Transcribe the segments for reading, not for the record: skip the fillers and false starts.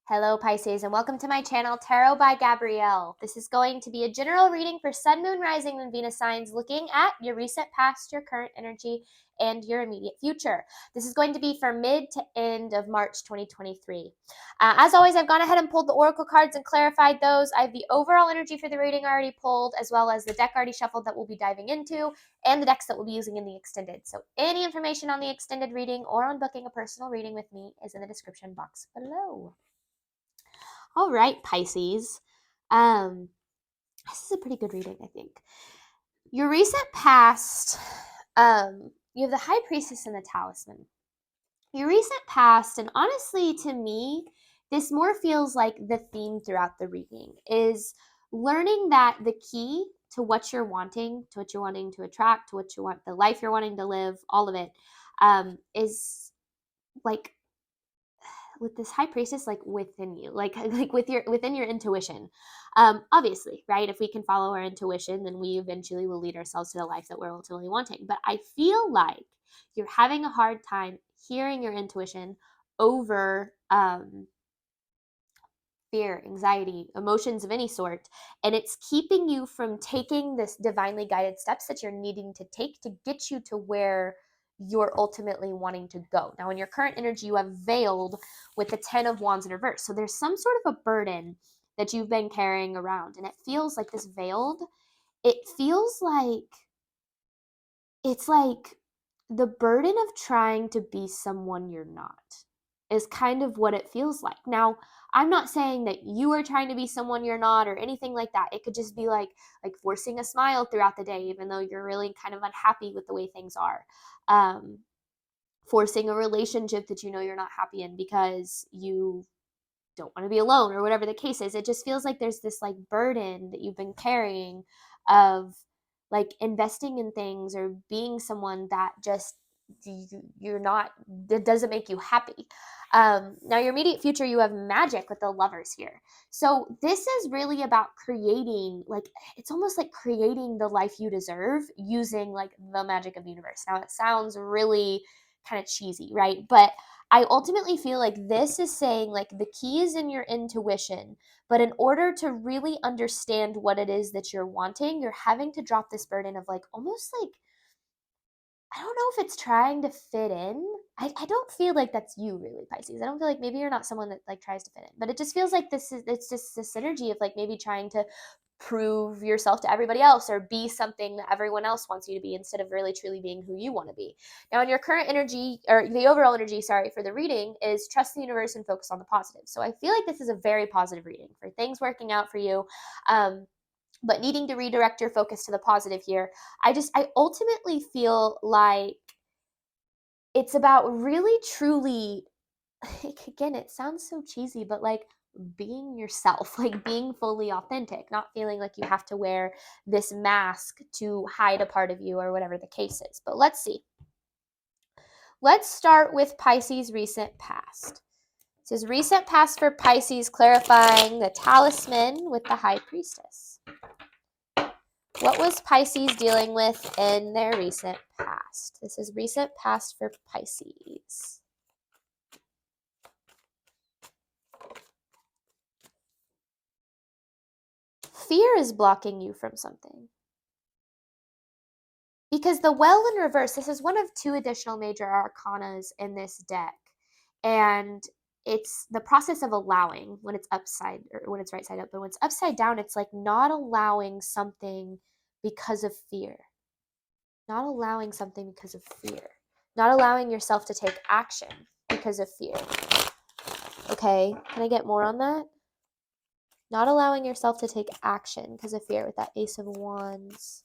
Hello Pisces and welcome to my channel Tarot by Gabrielle. This is going to be a general reading for Sun, Moon, Rising, and Venus signs looking at your recent past, your current energy, and your immediate future. This is going to be for mid to end of March 2023. As always, I've gone ahead and pulled the oracle cards and clarified those. I have the overall energy for the reading already pulled, as well as the deck already shuffled that we'll be diving into, and the decks that we'll be using in the extended. So any information on the extended reading or on booking a personal reading with me is in the description box below. All right, Pisces. This is a pretty good reading, I think. Your recent past, you have the High Priestess and the Talisman. Your recent past, and honestly, to me, this more feels like the theme throughout the reading, is learning that the key to what you're wanting, to what you're wanting to attract, to what you want, the life you're wanting to live, all of it, is like with this High Priestess, like within you, like within your intuition. Obviously, right? If we can follow our intuition, then we eventually will lead ourselves to the life that we're ultimately wanting. But I feel like you're having a hard time hearing your intuition over fear, anxiety, emotions of any sort, and it's keeping you from taking this divinely guided steps that you're needing to take to get you to where you're ultimately wanting to go. Now, in your current energy, you have veiled with the 10 of Wands in reverse. So there's some sort of a burden that you've been carrying around, and it feels like this veiled, it feels like it's like the burden of trying to be someone you're not is kind of what it feels like. Now, I'm not saying that you are trying to be someone you're not or anything like that. It could just be like forcing a smile throughout the day, even though you're really kind of unhappy with the way things are. Forcing a relationship that you know you're not happy in because you don't want to be alone or whatever the case is. It just feels like there's this like burden that you've been carrying of like investing in things or being someone that just you're not, that doesn't make you happy. Now your immediate future, you have magic with the Lovers here. So this is really about creating, like, it's almost like creating the life you deserve using like the magic of the universe. Now it sounds really kind of cheesy, right? But I ultimately feel like this is saying like the key is in your intuition, but in order to really understand what it is that you're wanting, you're having to drop this burden of like almost like, I don't know if it's trying to fit in. I don't feel like that's you really, Pisces. I don't feel like, maybe you're not someone that like tries to fit in, but it just feels like it's just this energy of like maybe trying to prove yourself to everybody else or be something that everyone else wants you to be instead of really truly being who you want to be. Now, in your current energy, or the overall energy, sorry, for the reading is trust the universe and focus on the positive. So I feel like this is a very positive reading for things working out for you. But needing to redirect your focus to the positive here. I ultimately feel like it's about really truly, again, it sounds so cheesy, but like being yourself, like being fully authentic, not feeling like you have to wear this mask to hide a part of you or whatever the case is. But let's see. Let's start with Pisces' recent past. This is recent past for Pisces, clarifying the Talisman with the High Priestess. What was Pisces dealing with in their recent past? This is recent past for Pisces. Fear is blocking you from something. Because the Well in reverse, this is one of two additional major arcanas in this deck. And it's the process of allowing when it's upside, or when it's right side up. But when it's upside down, it's like not allowing something because of fear. Not allowing something because of fear. Not allowing yourself to take action because of fear. Okay, can I get more on that? Not allowing yourself to take action because of fear with that Ace of Wands.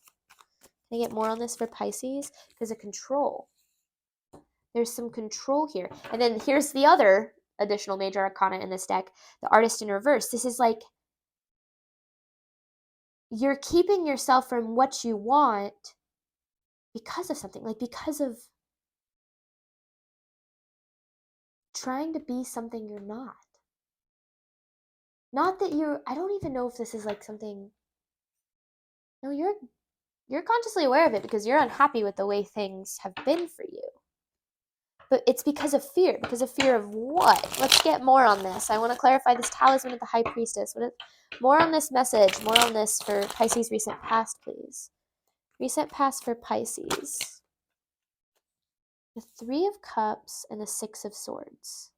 Can I get more on this for Pisces? Because of control. There's some control here. And then here's the other additional major arcana in this deck, the Artist in reverse. This is like you're keeping yourself from what you want because of something, like because of trying to be something you're not. Not that you're, I don't even know if this is like something, no, you're consciously aware of it because you're unhappy with the way things have been for you. But it's because of fear. Because of fear of what? Let's get more on this. I want to clarify this talisman of the High Priestess. More on this message. More on this for Pisces recent past, please. Recent past for Pisces. The Three of Cups and the Six of Swords.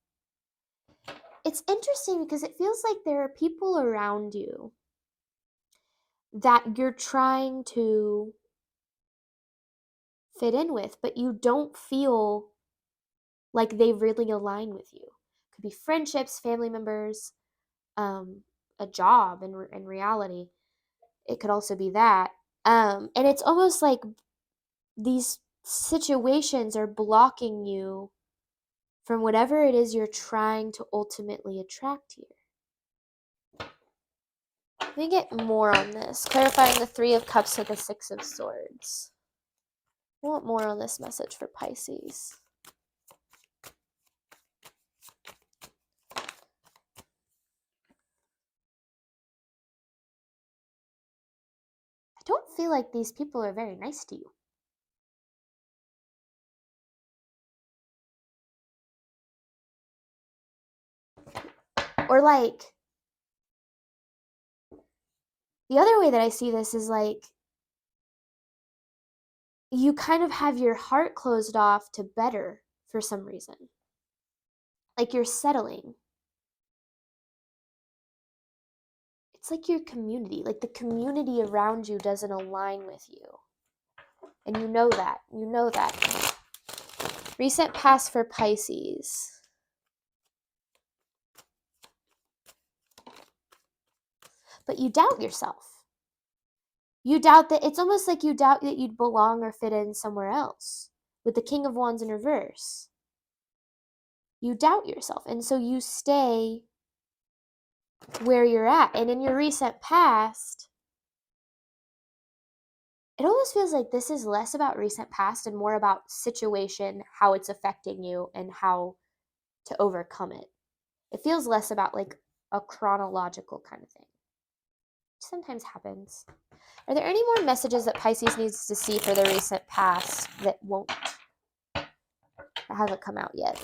It's interesting because it feels like there are people around you that you're trying to fit in with, but you don't feel like they really align with you. Could be friendships, family members, a job in reality. It could also be that. And it's almost like these situations are blocking you from whatever it is you're trying to ultimately attract here. Let me get more on this. Clarifying the Three of Cups with the Six of Swords. I want more on this message for Pisces. I don't feel like these people are very nice to you. Or like, the other way that I see this is like, you kind of have your heart closed off to better for some reason. Like you're settling. It's like your community, like the community around you doesn't align with you. And you know that. You know that. Recent past for Pisces. But you doubt yourself. You doubt that, it's almost like you doubt that you'd belong or fit in somewhere else. With the King of Wands in reverse. You doubt yourself. And so you stay where you're at. And in your recent past, it almost feels like this is less about recent past and more about situation, how it's affecting you, and how to overcome it. It feels less about like a chronological kind of thing. Which sometimes happens. Are there any more messages that Pisces needs to see for the recent past that haven't come out yet?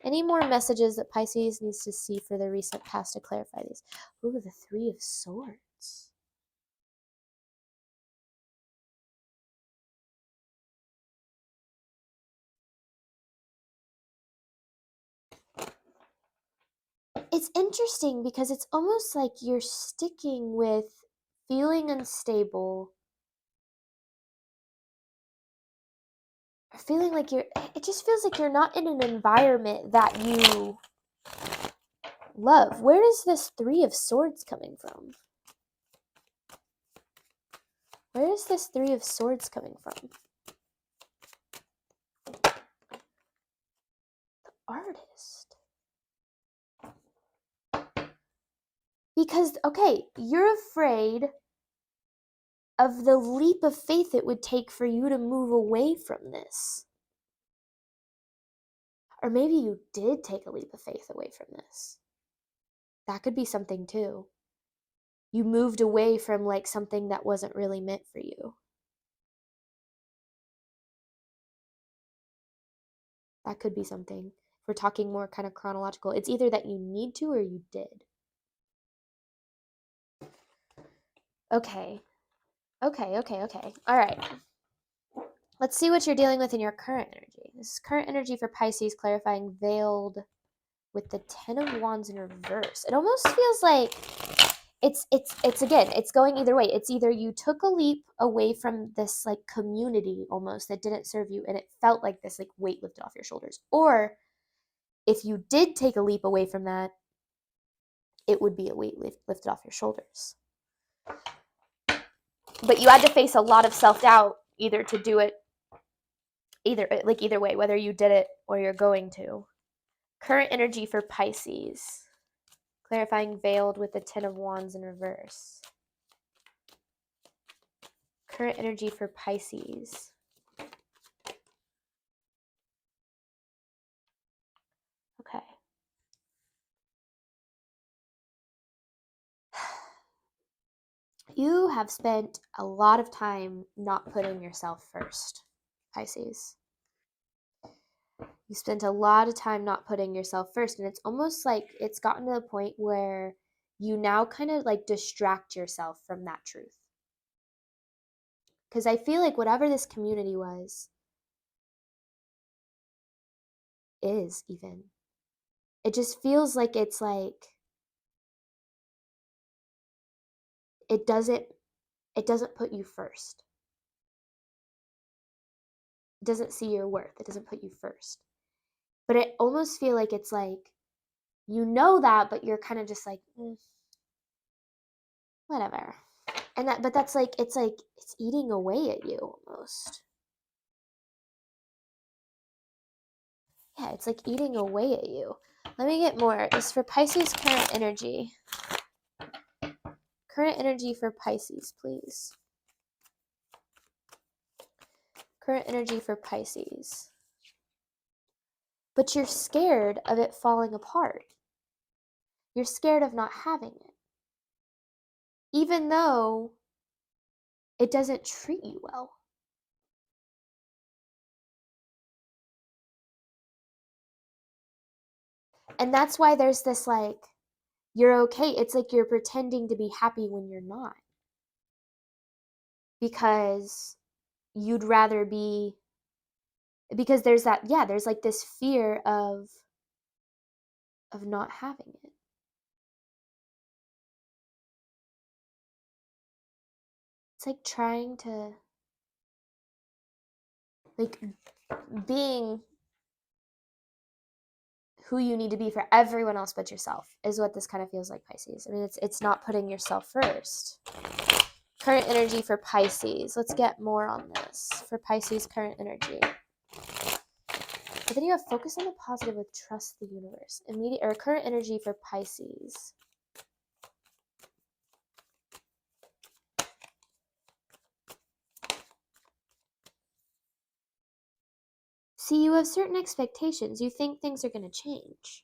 Any more messages that Pisces needs to see for the recent past to clarify these? Ooh, the Three of Swords. It's interesting because it's almost like you're sticking with feeling unstable, or feeling like it just feels like you're not in an environment that you love. Where is this Three of Swords coming from? Where is this Three of Swords coming from? The Artist. Because, okay, you're afraid of the leap of faith it would take for you to move away from this. Or maybe you did take a leap of faith away from this. That could be something too. You moved away from like something that wasn't really meant for you. That could be something. If we're talking more kind of chronological, it's either that you need to or you did. Okay. All right. Let's see what you're dealing with in your current energy. This is current energy for Pisces, clarifying veiled with the Ten of Wands in reverse. It almost feels like it's again, it's going either way. It's either you took a leap away from this like community almost that didn't serve you and it felt like this like weight lifted off your shoulders. Or if you did take a leap away from that, it would be a weight lifted off your shoulders. But you had to face a lot of self-doubt either to do it, either way, whether you did it or you're going to. Current energy for Pisces, clarifying veiled with the Ten of Wands in reverse. Current energy for Pisces. Okay. You have spent a lot of time not putting yourself first, Pisces. You spent a lot of time not putting yourself first, and it's almost like it's gotten to the point where you now kind of like distract yourself from that truth. Because I feel like whatever this community was, is even, it just feels like it's like it doesn't put you first. It doesn't see your worth. It doesn't put you first. But it almost feel like it's like you know that, but you're kind of just like whatever. And that, but that's like it's eating away at you almost. Yeah, it's like eating away at you. Let me get more. This for Pisces current energy. Current energy for Pisces, please. Current energy for Pisces. But you're scared of it falling apart. You're scared of not having it. Even though it doesn't treat you well. And that's why there's this like, you're okay. It's like you're pretending to be happy when you're not. Because you'd rather be, because there's that, yeah, there's like this fear of not having it. It's like trying to, like being who you need to be for everyone else but yourself is what this kind of feels like, Pisces. I mean, it's not putting yourself first. Current energy for Pisces. Let's get more on this. For Pisces, current energy. But then you have focus on the positive with trust the universe. Immediate or current energy for Pisces. See, you have certain expectations. You think things are going to change.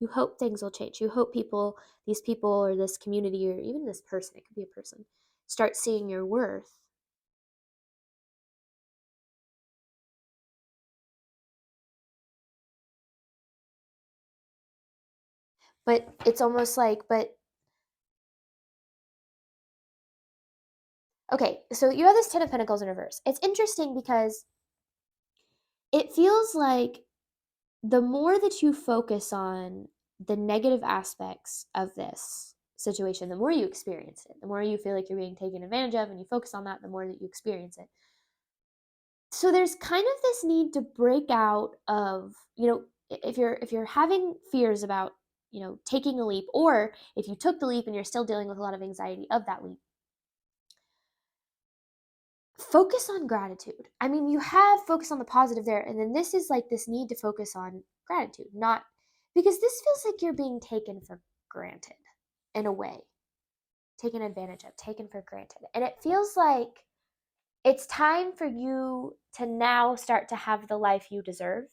You hope things will change. You hope these people or this community or even this person, it could be a person, start seeing your worth. But it's almost like, okay, so you have this Ten of Pentacles in reverse. It's interesting because it feels like the more that you focus on the negative aspects of this situation, the more you experience it. The more you feel like you're being taken advantage of and you focus on that, the more that you experience it. So there's kind of this need to break out of, if you're having fears about, taking a leap, or if you took the leap and you're still dealing with a lot of anxiety of that leap, focus on gratitude. I mean, you have focus on the positive there, and then this is like this need to focus on gratitude, not because this feels like you're being taken for granted in a way, taken advantage of, taken for granted. And it feels like it's time for you to now start to have the life you deserve.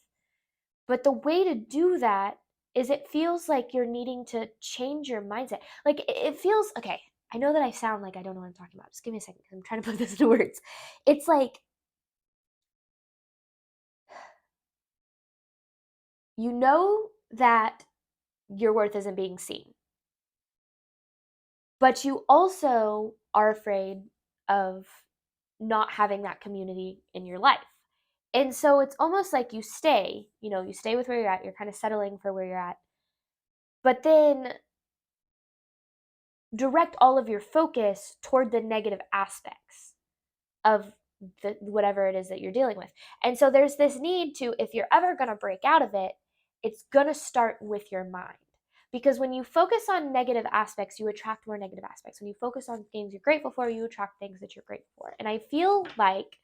But the way to do that is it feels like you're needing to change your mindset. Like it feels, okay, I know that I sound like I don't know what I'm talking about. Just give me a second because I'm trying to put this into words. It's like you know that your worth isn't being seen, but you also are afraid of not having that community in your life. And so it's almost like you stay with where you're at, you're kind of settling for where you're at, but then direct all of your focus toward the negative aspects of whatever it is that you're dealing with. And so there's this need to, if you're ever going to break out of it, it's going to start with your mind. Because when you focus on negative aspects, you attract more negative aspects. When you focus on things you're grateful for, you attract things that you're grateful for. And I feel like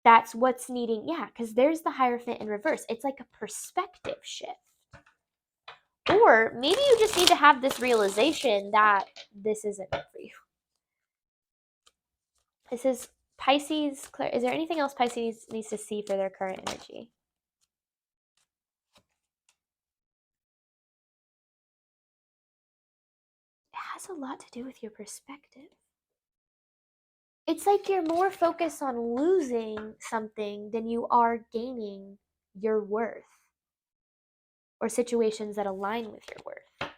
that's what's needing, yeah, because there's the Hierophant in reverse. It's like a perspective shift. Or maybe you just need to have this realization that this isn't meant for you. This is Pisces. Is there anything else Pisces needs to see for their current energy? It has a lot to do with your perspective. It's like you're more focused on losing something than you are gaining your worth or situations that align with your worth.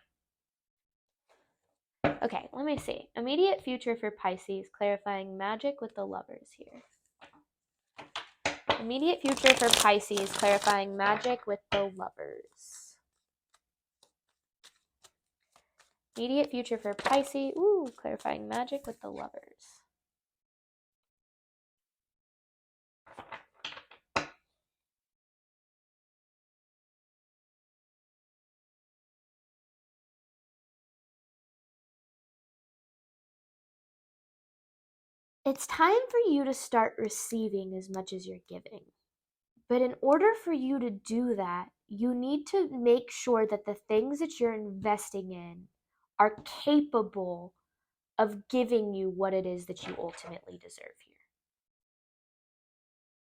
Okay, let me see. Immediate future for Pisces, clarifying magic with the Lovers here. Immediate future for Pisces, clarifying magic with the Lovers. Immediate future for Pisces, clarifying magic with the Lovers. It's time for you to start receiving as much as you're giving. But in order for you to do that, you need to make sure that the things that you're investing in are capable of giving you what it is that you ultimately deserve here.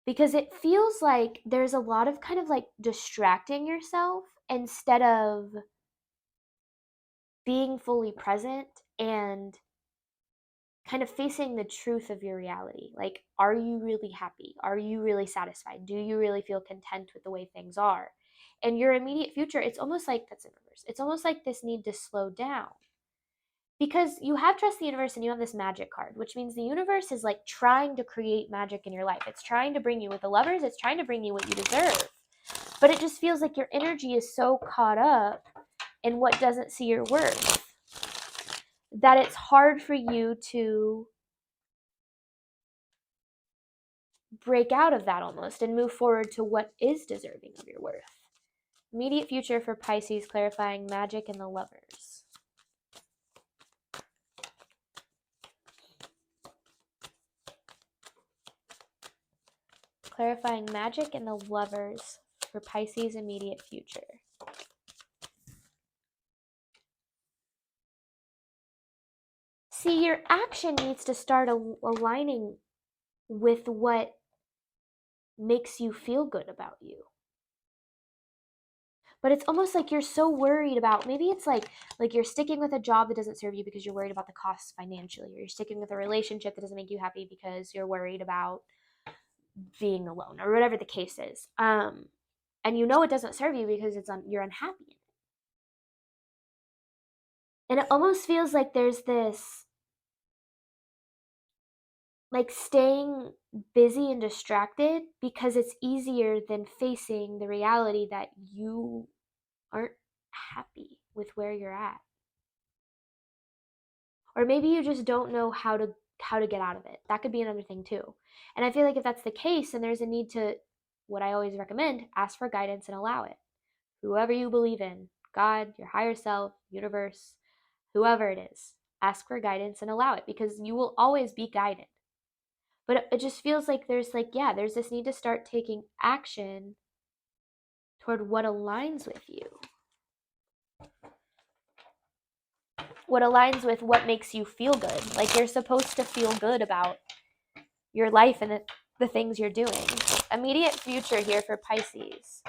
Because it feels like there's a lot of kind of like distracting yourself instead of being fully present and kind of facing the truth of your reality. Like, are you really happy? Are you really satisfied? Do you really feel content with the way things are? And your immediate future, it's almost like, that's in reverse. It's almost like this need to slow down. Because you have trust the universe and you have this magic card, which means the universe is like trying to create magic in your life. It's trying to bring you with the Lovers. It's trying to bring you what you deserve. But it just feels like your energy is so caught up in what doesn't see your worth that it's hard for you to break out of that almost and move forward to what is deserving of your worth. Immediate future for Pisces, clarifying magic and the Lovers. Clarifying magic and the Lovers for Pisces' immediate future. See, your action needs to start aligning with what makes you feel good about you. But it's almost like you're so worried about, maybe it's like you're sticking with a job that doesn't serve you because you're worried about the costs financially, or you're sticking with a relationship that doesn't make you happy because you're worried about being alone, or whatever the case is. And you know it doesn't serve you because you're unhappy. And it almost feels like there's this like staying busy and distracted because it's easier than facing the reality that you aren't happy with where you're at. Or maybe you just don't know how to get out of it. That could be another thing too. And I feel like if that's the case, then there's a need to, what I always recommend, ask for guidance and allow it. Whoever you believe in, God, your higher self, universe, whoever it is, ask for guidance and allow it, because you will always be guided. But it just feels like there's this need to start taking action toward what aligns with you. What aligns with what makes you feel good. Like, you're supposed to feel good about your life and the things you're doing. Immediate future here for Pisces.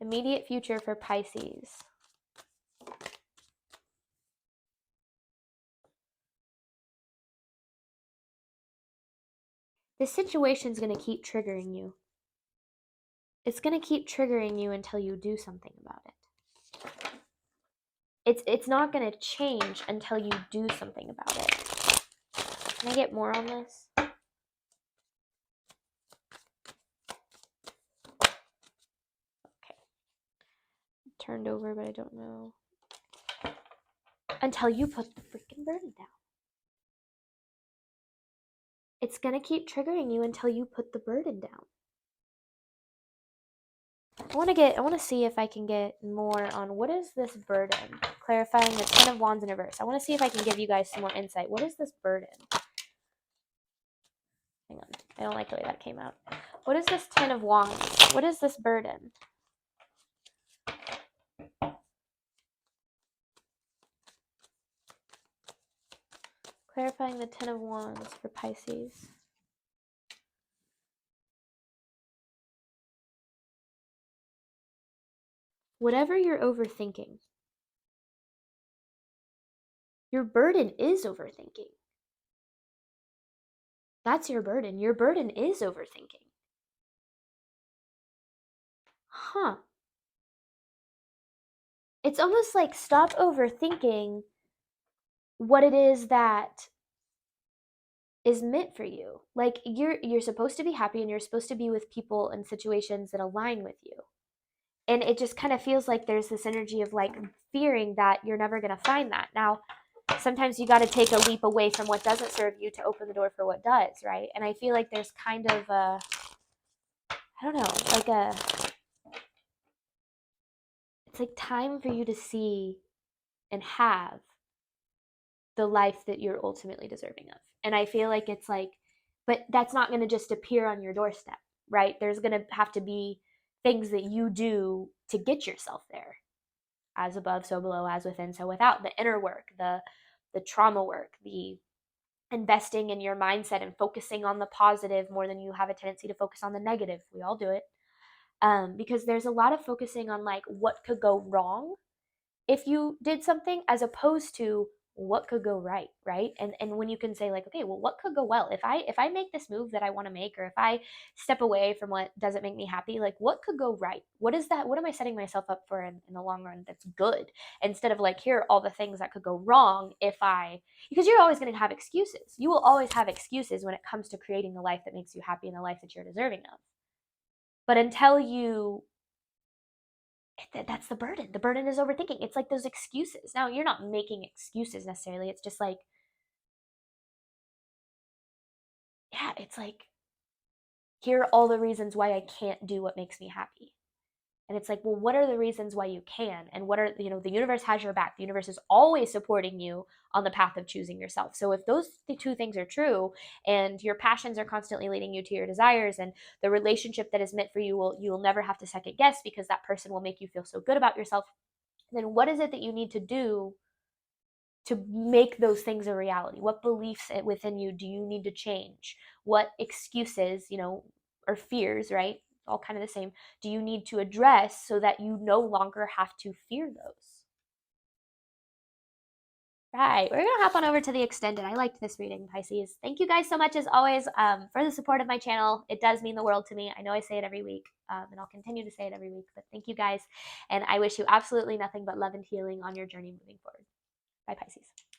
Immediate future for Pisces. This situation's going to keep triggering you. It's going to keep triggering you until you do something about it. It's not going to change until you do something about it. Can I get more on this? Okay. Turned over, but I don't know. Until you put the freaking burden down. It's going to keep triggering you until you put the burden down. I want to see if I can get more on what is this burden. Clarifying the Ten of Wands in reverse. I want to see if I can give you guys some more insight. What is this burden? Hang on. I don't like the way that came out. What is this Ten of Wands? What is this burden? Clarifying the Ten of Wands for Pisces. Whatever you're overthinking, your burden is overthinking. That's your burden. Your burden is overthinking. Huh. It's almost like stop overthinking what it is that is meant for you. Like you're supposed to be happy and you're supposed to be with people and situations that align with you. And it just kind of feels like there's this energy of like fearing that you're never going to find that. Now, sometimes you got to take a leap away from what doesn't serve you to open the door for what does, right? And I feel like there's kind of a, I don't know, like a, it's like time for you to see and have the life that you're ultimately deserving of. And I feel like it's like, but that's not going to just appear on your doorstep, right? There's going to have to be things that you do to get yourself there. As above, so below, as within, so without. The inner work, the trauma work, the investing in your mindset and focusing on the positive more than you have a tendency to focus on the negative. We all do it. Because there's a lot of focusing on like what could go wrong if you did something as opposed to what could go right, right? And when you can say like, okay, well, what could go well if I make this move that I want to make, or if I step away from what doesn't make me happy, like what could go right? What is that? What am I setting myself up for in the long run that's good, instead of like, here are all the things that could go wrong if I, because you're always going to have excuses. You will always have excuses when it comes to creating the life that makes you happy and the life that you're deserving of. But until you, that's the burden. The burden is overthinking. It's like those excuses. Now, you're not making excuses necessarily. It's just like, yeah, it's like, here are all the reasons why I can't do what makes me happy. And it's like, well, what are the reasons why you can? And what are, the universe has your back. The universe is always supporting you on the path of choosing yourself. So if those two things are true, and your passions are constantly leading you to your desires, and the relationship that is meant for you you will never have to second guess because that person will make you feel so good about yourself, then what is it that you need to do to make those things a reality? What beliefs within you do you need to change? What excuses, or fears, right? All kind of the same, do you need to address so that you no longer have to fear those? Right. We're going to hop on over to the extended. I liked this reading, Pisces. Thank you guys so much, as always, for the support of my channel. It does mean the world to me. I know I say it every week, and I'll continue to say it every week, but thank you guys. And I wish you absolutely nothing but love and healing on your journey moving forward. Bye, Pisces.